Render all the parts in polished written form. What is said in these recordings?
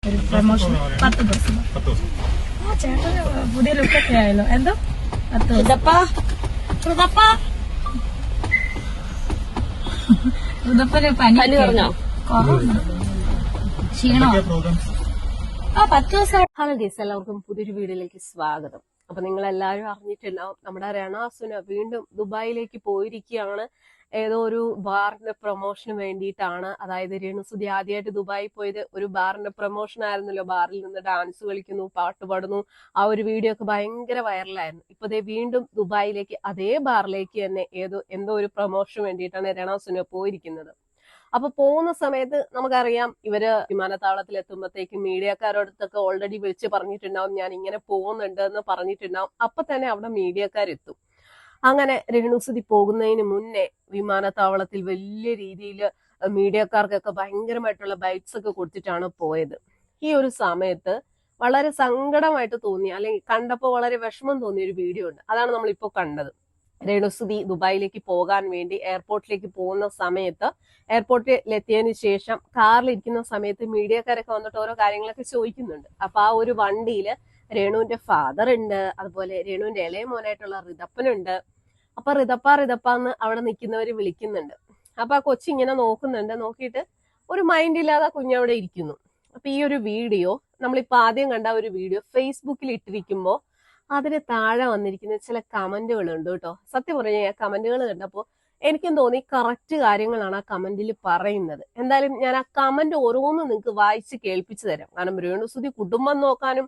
ഒരു പ്രൊമോഷൻ 10 ദിവസം. ആ ചേട്ടന് പുതിയ ലുക്കൊക്കെ ആയല്ലോ. എന്തോ 10 ഋതപ്പന് പനി പറഞ്ഞോ? ക്ഷീണോ? ആ 10 ദിവസം. ഹലോ ഗൈസ്, എല്ലാവർക്കും പുതിയൊരു വീഡിയോയിലേക്ക് സ്വാഗതം. അപ്പൊ നിങ്ങൾ എല്ലാവരും അറിഞ്ഞിട്ടുണ്ടാവും, നമ്മുടെ രണാസുന വീണ്ടും ദുബായിലേക്ക് പോയിരിക്കുകയാണ്. ഏതോ ഒരു ബാറിന്റെ പ്രൊമോഷന് വേണ്ടിയിട്ടാണ്. അതായത് രേണുസുതി ആദ്യമായിട്ട് ദുബായി പോയത് ഒരു ബാറിന്റെ പ്രൊമോഷൻ ആയിരുന്നല്ലോ. ബാറിൽ നിന്ന് ഡാൻസ് കളിക്കുന്നു, പാട്ട് പാടുന്നു. ആ ഒരു വീഡിയോ ഒക്കെ ഭയങ്കര വൈറലായിരുന്നു. ഇപ്പൊ ദേ വീണ്ടും ദുബായിലേക്ക് അതേ ബാറിലേക്ക് തന്നെ എന്തോ ഒരു പ്രൊമോഷന് വേണ്ടിയിട്ടാണ് രണാസുന പോയിരിക്കുന്നത്. അപ്പൊ പോകുന്ന സമയത്ത് നമുക്കറിയാം, ഇവര് വിമാനത്താവളത്തിൽ എത്തുമ്പോഴത്തേക്കും മീഡിയക്കാരോടത്തൊക്കെ ഓൾറെഡി വിളിച്ച് പറഞ്ഞിട്ടുണ്ടാവും, ഞാൻ ഇങ്ങനെ പോകുന്നുണ്ട് എന്ന് പറഞ്ഞിട്ടുണ്ടാവും. അപ്പൊ തന്നെ അവിടെ മീഡിയക്കാരെത്തും. അങ്ങനെ രേണുസുതി പോകുന്നതിന് മുന്നേ വിമാനത്താവളത്തിൽ വലിയ രീതിയിൽ മീഡിയക്കാർക്കൊക്കെ ഭയങ്കരമായിട്ടുള്ള ബൈറ്റ്സ് ഒക്കെ കൊടുത്തിട്ടാണ് പോയത്. ഈ ഒരു സമയത്ത് വളരെ സങ്കടമായിട്ട് തോന്നി, അല്ലെങ്കിൽ കണ്ടപ്പോൾ വളരെ വിഷമം തോന്നിയ ഒരു വീഡിയോ ഉണ്ട്. അതാണ് നമ്മളിപ്പോ കണ്ടത്. രേണുസുതി ദുബായിലേക്ക് പോകാൻ വേണ്ടി എയർപോർട്ടിലേക്ക് പോകുന്ന സമയത്ത്, എയർപോർട്ടിൽ എത്തിയതിനു ശേഷം കാറിൽ ഇരിക്കുന്ന സമയത്ത് മീഡിയക്കാരൊക്കെ വന്നിട്ട് ഓരോ കാര്യങ്ങളൊക്കെ ചോദിക്കുന്നുണ്ട്. അപ്പൊ ആ ഒരു വണ്ടിയിൽ രേണുവിന്റെ ഫാദർ ഉണ്ട്, അതുപോലെ രേണുവിന്റെ ഇളയ മോനായിട്ടുള്ള ഋതപ്പനുണ്ട്. അപ്പൊ ഋതപ്പ എന്ന് അവിടെ നിൽക്കുന്നവര് വിളിക്കുന്നുണ്ട്. അപ്പൊ ആ കൊച്ചിങ്ങനെ നോക്കുന്നുണ്ട്. നോക്കിയിട്ട് ഒരു മൈൻഡ് ഇല്ലാതെ കുഞ്ഞവിടെ ഇരിക്കുന്നു. അപ്പൊ ഈ ഒരു വീഡിയോ, നമ്മളിപ്പോ ആദ്യം കണ്ട ഒരു വീഡിയോ ഫേസ്ബുക്കിൽ ഇട്ടിരിക്കുമ്പോ അതിന് താഴെ വന്നിരിക്കുന്ന ചില കമന്റുകൾ ഉണ്ട് കേട്ടോ. സത്യം പറഞ്ഞ ആ കമന്റുകൾ കണ്ടപ്പോ എനിക്കും തോന്നി കറക്റ്റ് കാര്യങ്ങളാണ് ആ കമന്റിൽ പറയുന്നത്. എന്തായാലും ഞാൻ ആ കമന്റ് ഓരോന്നും നിങ്ങൾക്ക് വായിച്ച് കേൾപ്പിച്ചു തരാം. കാരണം രേണുസുതി കുടുംബം നോക്കാനും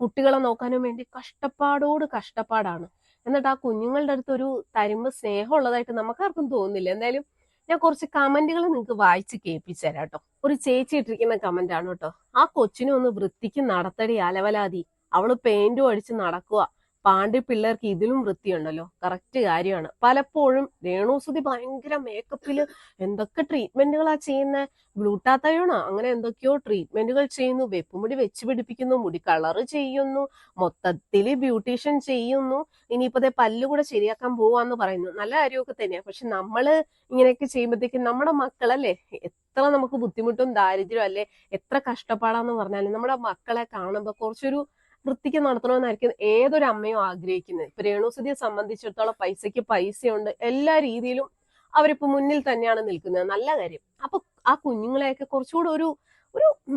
കുട്ടികളെ നോക്കാനും വേണ്ടി കഷ്ടപ്പാടാണ്. എന്നിട്ട് ആ കുഞ്ഞുങ്ങളുടെ അടുത്ത് ഒരു തരുമ്പ് സ്നേഹം ഉള്ളതായിട്ട് നമുക്കാർക്കും തോന്നുന്നില്ല. എന്തായാലും ഞാൻ കുറച്ച് കമന്റുകൾ നിങ്ങൾക്ക് വായിച്ച് കേൾപ്പിച്ചു തരാം കേട്ടോ. ഒരു ചേച്ചി ഇട്ടിരിക്കുന്ന കമന്റ് ആണ് കേട്ടോ. ആ കൊച്ചിനെ ഒന്ന് വൃത്തിക്ക് നടത്തടി അലവലാതി, അവള് പെയിന്റും അടിച്ച് നടക്കുക. പാണ്ടി പിള്ളേർക്ക് ഇതിലും വൃത്തിയുണ്ടല്ലോ. കറക്റ്റ് കാര്യമാണ്. പലപ്പോഴും രേണുസുതി ഭയങ്കര മേക്കപ്പില് എന്തൊക്കെ ട്രീറ്റ്മെന്റുകളാ ചെയ്യുന്നത്. ഗ്ലൂട്ടാത്തയോണോ അങ്ങനെ എന്തൊക്കെയോ ട്രീറ്റ്മെന്റുകൾ ചെയ്യുന്നു. വെപ്പുമുടി വെച്ച് പിടിപ്പിക്കുന്നു, മുടി കളറ് ചെയ്യുന്നു, മൊത്തത്തില് ബ്യൂട്ടീഷ്യൻ ചെയ്യുന്നു. ഇനിയിപ്പോ പല്ലുകൂടെ ശരിയാക്കാൻ പോവാന്ന് പറയുന്നു. നല്ല കാര്യമൊക്കെ തന്നെയാ. പക്ഷെ നമ്മള് ഇങ്ങനെയൊക്കെ ചെയ്യുമ്പോഴത്തേക്കും നമ്മുടെ മക്കളല്ലേ, എത്ര നമുക്ക് ബുദ്ധിമുട്ടും ദാരിദ്ര്യം അല്ലെ, എത്ര കഷ്ടപ്പാടാന്ന് പറഞ്ഞാലും നമ്മുടെ മക്കളെ കാണുമ്പോ കുറച്ചൊരു വൃത്തിക്ക് നടത്തണമെന്നായിരിക്കും ഏതൊരു അമ്മയും ആഗ്രഹിക്കുന്നത്. ഇപ്പൊ രേണുസുതിയെ സംബന്ധിച്ചിടത്തോളം പൈസയ്ക്ക് പൈസയുണ്ട്, എല്ലാ രീതിയിലും അവരിപ്പോ മുന്നിൽ തന്നെയാണ് നിൽക്കുന്നത്. നല്ല കാര്യം. അപ്പൊ ആ കുഞ്ഞുങ്ങളെയൊക്കെ കുറച്ചുകൂടെ ഒരു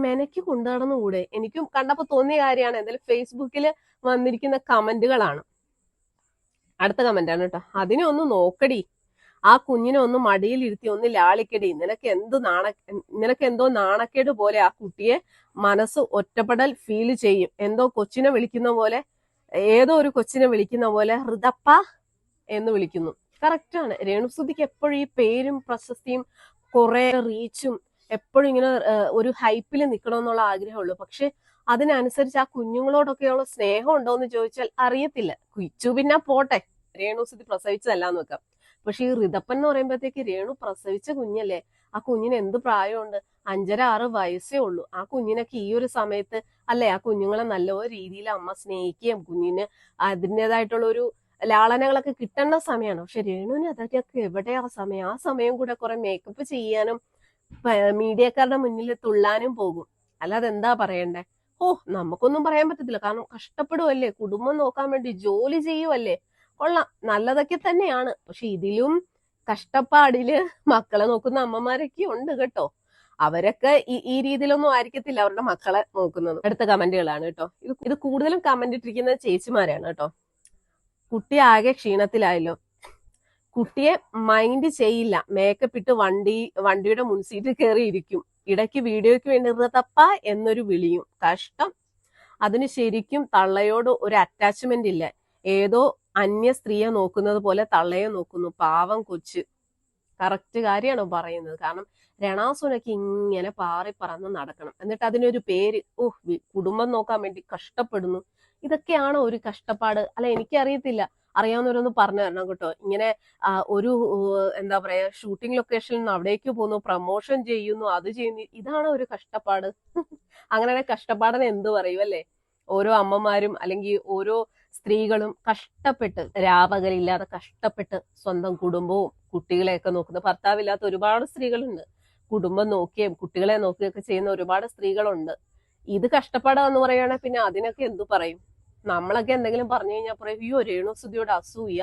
മെനക്ക് കൊണ്ടുനടന്നുകൂടെ? എനിക്കും കണ്ടപ്പോ തോന്നിയ കാര്യമാണ്. എന്തായാലും ഫേസ്ബുക്കിൽ വന്നിരിക്കുന്ന കമന്റുകളാണ്. അടുത്ത കമന്റ് ആണ് കേട്ടോ. അതിനെ ഒന്ന് നോക്കടി, ആ കുഞ്ഞിനെ ഒന്ന് മടിയിലിരുത്തി ഒന്ന് ലാളിക്കടി. നിനക്ക് എന്തോ നാണക്കേട് പോലെ ആ കുട്ടിയെ മനസ്സ് ഒറ്റപ്പെടൽ ഫീൽ ചെയ്യും. എന്തോ കൊച്ചിനെ വിളിക്കുന്ന പോലെ, ഏതോ ഒരു കൊച്ചിനെ വിളിക്കുന്ന പോലെ ഋതപ്പ എന്ന് വിളിക്കുന്നു. കറക്റ്റാണ്. രേണുസുതിക്ക് എപ്പോഴും ഈ പേരും പ്രശസ്തിയും കുറെ റീച്ചും എപ്പോഴും ഇങ്ങനെ ഒരു ഹൈപ്പിൽ നിൽക്കണമെന്നുള്ള ആഗ്രഹമുള്ളൂ. പക്ഷെ അതിനനുസരിച്ച് ആ കുഞ്ഞുങ്ങളോടൊക്കെയുള്ള സ്നേഹം ഉണ്ടോ എന്ന് ചോദിച്ചാൽ അറിയത്തില്ല. കിച്ചു പിന്നെ പോട്ടെ, രേണുസുതി പ്രസവിച്ചതല്ലാന്ന് വെക്കാം. പക്ഷെ ഈ ഋതപ്പൻ എന്ന് പറയുമ്പോഴത്തേക്ക് രേണു പ്രസവിച്ച കുഞ്ഞല്ലേ. ആ കുഞ്ഞിന് എന്ത് പ്രായമുണ്ട്? 5.5-6 വയസ്സേ ഉള്ളൂ. ആ കുഞ്ഞിനൊക്കെ ഈ ഒരു സമയത്ത് അല്ലെ, ആ കുഞ്ഞുങ്ങളെ നല്ല രീതിയിൽ അമ്മ സ്നേഹിക്കുകയും കുഞ്ഞിന് അതിൻ്റെതായിട്ടുള്ള ഒരു ലാളനകളൊക്കെ കിട്ടേണ്ട സമയമാണ്. പക്ഷെ രേണുവിന് അതൊക്കെ എവിടെയാ സമയം? ആ സമയം കൂടെ കുറെ മേക്കപ്പ് ചെയ്യാനും മീഡിയക്കാരുടെ മുന്നിൽ തുള്ളാനും പോകും. അല്ലാതെ എന്താ പറയണ്ടേ? നമുക്കൊന്നും പറയാൻ പറ്റത്തില്ല. കാരണം കഷ്ടപ്പെടുവല്ലേ, കുടുംബം നോക്കാൻ വേണ്ടി ജോലി ചെയ്യുവല്ലേ. കൊള്ളാം, നല്ലതൊക്കെ തന്നെയാണ്. പക്ഷെ ഇതിലും കഷ്ടപ്പാടില് മക്കളെ നോക്കുന്ന അമ്മമാരൊക്കെ ഉണ്ട് കേട്ടോ. അവരൊക്കെ ഈ രീതിയിലൊന്നും ആയിരിക്കത്തില്ല അവരുടെ മക്കളെ നോക്കുന്നത്. അടുത്ത കമന്റുകളാണ് കേട്ടോ. ഇത് കൂടുതലും കമന്റ് ഇട്ടിരിക്കുന്നത് ചേച്ചിമാരാണ് കേട്ടോ. കുട്ടി ആകെ ക്ഷീണത്തിലായല്ലോ, കുട്ടിയെ മൈൻഡ് ചെയ്യില്ല, മേക്കപ്പ് ഇട്ട് വണ്ടിയുടെ മുൻസീറ്റിൽ കയറി ഇരിക്കും, ഇടയ്ക്ക് വീഡിയോയ്ക്ക് വേണ്ടി ഋതപ്പ എന്നൊരു വിളിയും. കഷ്ടം. അതിന് ശരിക്കും തള്ളയോട് ഒരു അറ്റാച്ച്മെന്റ് ഇല്ല. ഏതോ അന്യ സ്ത്രീയെ നോക്കുന്നത് പോലെ തള്ളയെ നോക്കുന്നു. പാവം കൊച്ച്. കറക്റ്റ് കാര്യമാണോ പറയുന്നത്? കാരണം രണാസുനക്ക് ഇങ്ങനെ പാറി പറന്ന് നടക്കണം, എന്നിട്ട് അതിനൊരു പേര്. കുടുംബം നോക്കാൻ വേണ്ടി കഷ്ടപ്പെടുന്നു. ഇതൊക്കെയാണോ ഒരു കഷ്ടപ്പാട്? അല്ല, എനിക്കറിയത്തില്ല. അറിയാവുന്നവരൊന്ന് പറഞ്ഞു തരണം കേട്ടോ. ഇങ്ങനെ ഒരു എന്താ പറയാ, ഷൂട്ടിംഗ് ലൊക്കേഷനിൽ നിന്ന് അവിടേക്ക് പോകുന്നു, പ്രൊമോഷൻ ചെയ്യുന്നു, അത് ചെയ്യുന്നു. ഇതാണ് ഒരു കഷ്ടപ്പാട്? അങ്ങനെ കഷ്ടപ്പാടിന് എന്ത് പറയും അല്ലേ? ഓരോ അമ്മമാരും അല്ലെങ്കിൽ ഓരോ സ്ത്രീകളും കഷ്ടപ്പെട്ട്, രാപകലില്ലാതെ കഷ്ടപ്പെട്ട് സ്വന്തം കുടുംബവും കുട്ടികളെയൊക്കെ നോക്കുന്ന, ഭർത്താവില്ലാത്ത ഒരുപാട് സ്ത്രീകളുണ്ട്. കുടുംബം നോക്കുകയും കുട്ടികളെ നോക്കുകയൊക്കെ ചെയ്യുന്ന ഒരുപാട് സ്ത്രീകളുണ്ട്. ഇത് കഷ്ടപ്പാടാന്ന് പറയുകയാണെങ്കിൽ പിന്നെ അതിനൊക്കെ എന്തു പറയും? നമ്മളൊക്കെ എന്തെങ്കിലും പറഞ്ഞു കഴിഞ്ഞാൽ പറയും, അയ്യോ രേണുസുതിയോട് അസൂയ,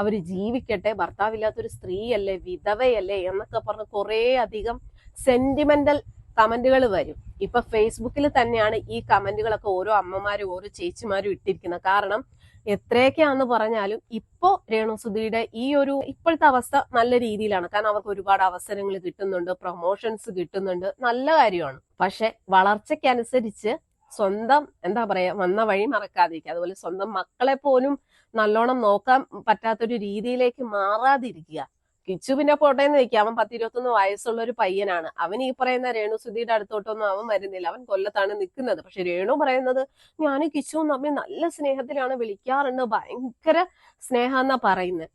അവര് ജീവിക്കട്ടെ, ഭർത്താവില്ലാത്തൊരു സ്ത്രീയല്ലേ, വിധവയല്ലേ എന്നൊക്കെ പറഞ്ഞ് കുറേ അധികം സെന്റിമെന്റൽ കമന്റുകൾ വരും. ഇപ്പൊ ഫേസ്ബുക്കിൽ തന്നെയാണ് ഈ കമന്റുകളൊക്കെ ഓരോ അമ്മമാരും ഓരോ ചേച്ചിമാരും ഇട്ടിരിക്കുന്നത്. കാരണം എത്രയൊക്കെയാന്ന് പറഞ്ഞാലും ഇപ്പോ രേണുസുതിയുടെ ഈ ഒരു ഇപ്പോഴത്തെ അവസ്ഥ നല്ല രീതിയിലാണ്. കാരണം അവർക്ക് ഒരുപാട് അവസരങ്ങൾ കിട്ടുന്നുണ്ട്, പ്രൊമോഷൻസ് കിട്ടുന്നുണ്ട്, നല്ല കാര്യമാണ്. പക്ഷെ വളർച്ചയ്ക്കനുസരിച്ച് സ്വന്തം എന്താ പറയാ വന്ന വഴി മറക്കാതിരിക്കുക, അതുപോലെ സ്വന്തം മക്കളെ പോലും നല്ലോണം നോക്കാൻ പറ്റാത്തൊരു രീതിയിലേക്ക് മാറാതിരിക്കുക. കിച്ചു പിന്നെ പോട്ടേന്ന് വെക്കുക, അവൻ 10-21 വയസ്സുള്ള ഒരു പയ്യനാണ്. അവൻ ഈ പറയുന്ന രേണുസുതിയുടെ അടുത്തോട്ടൊന്നും അവൻ വരുന്നില്ല, അവൻ കൊല്ലത്താണ് നിൽക്കുന്നത്. പക്ഷെ രേണു പറയുന്നത് ഞാൻ കിച്ചുവും തമ്മിൽ നല്ല സ്നേഹത്തിലാണ്, വിളിക്കാറുണ്ട്, ഭയങ്കര സ്നേഹം എന്നാ പറയുന്നത്.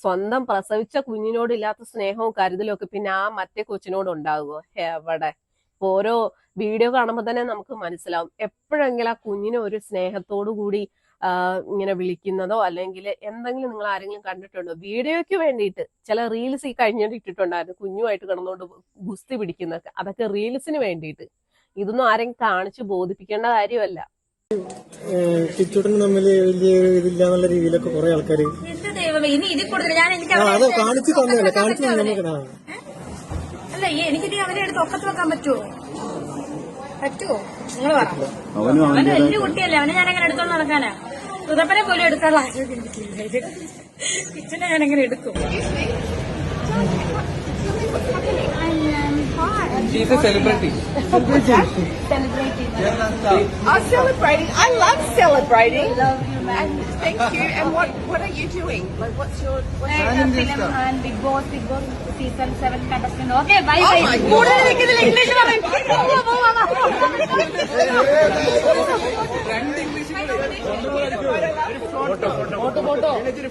സ്വന്തം പ്രസവിച്ച കുഞ്ഞിനോടില്ലാത്ത സ്നേഹവും കരുതലും ഒക്കെ പിന്നെ ആ മറ്റേ കൊച്ചിനോട് ഉണ്ടാകുമോ? എവിടെ? ഓരോ വീഡിയോ കാണുമ്പോൾ തന്നെ നമുക്ക് മനസ്സിലാവും എപ്പോഴെങ്കിലും ആ കുഞ്ഞിനെ ഒരു സ്നേഹത്തോടു കൂടി ഇങ്ങനെ വിളിക്കുന്നതോ അല്ലെങ്കിൽ എന്തെങ്കിലും നിങ്ങൾ ആരെങ്കിലും കണ്ടിട്ടുണ്ടോ? വീഡിയോയ്ക്ക് വേണ്ടിയിട്ട് ചില റീൽസ് ഈ കഴിഞ്ഞിട്ട് ഇട്ടിട്ടുണ്ടായിരുന്നു, കുഞ്ഞുമായിട്ട് കിടന്നുകൊണ്ട് ഗുസ്തി പിടിക്കുന്നൊക്കെ. അതൊക്കെ റീൽസിന് വേണ്ടിയിട്ട്. ഇതൊന്നും ആരെങ്കിലും കാണിച്ചു ബോധിപ്പിക്കേണ്ട കാര്യമല്ല. കിച്ചൂട്ടനും തമ്മിൽ വലിയ ഇതില്ലാന്നുള്ള രീതിയിലൊക്കെ കുറെ ആൾക്കാര് എന്റെ ദൈവമേ, ഇനി ഇതിൽ കൂടുതൽ ഞാൻ എനിക്ക് അത് കാണിച്ചു തന്നല്ലേ, കാണിച്ചു തന്നെ. അല്ല എനിക്കിനി അവരെ എടുത്ത് ഒക്കത്ത് വെക്കാൻ പറ്റുമോ? നിങ്ങൾ പറ. അവൻ വലിയ കുട്ടിയല്ലേ, അവനെ ഞാൻ എങ്ങനെ എടുത്തോണ്ട് നടക്കാനാ? സുതപ്പനെ പോലും എടുക്കാനുള്ള ആരോഗ്യം എനിക്കില്ല. കിച്ചനെ ഞാൻ എങ്ങനെ എടുക്കും? She's a celebrity. Celebrating. Celebrating. I love celebrating. I love you, man. Thank you. And what are you doing? Like, what's your film and Big Boss season 7 contestant. Okay, bye Oh bye. my God. കൂടുതൽ എനിക്കിതിൽ English പറയും.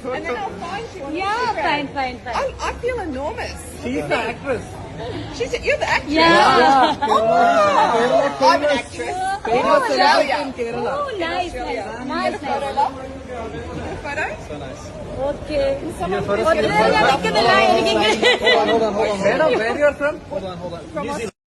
And then I'll find you. Yeah, fine, fine, fine. I feel enormous. She's the actress. You're the actress. Yeah. Oh, I'm an actress. Famous Australia. in Kerala. Oh, nice, nice. Photo? Okay. Your first ഒത്തിരി ഞാൻ നിൽക്കുന്നില്ല, എനിക്ക് English Madam, where you are from?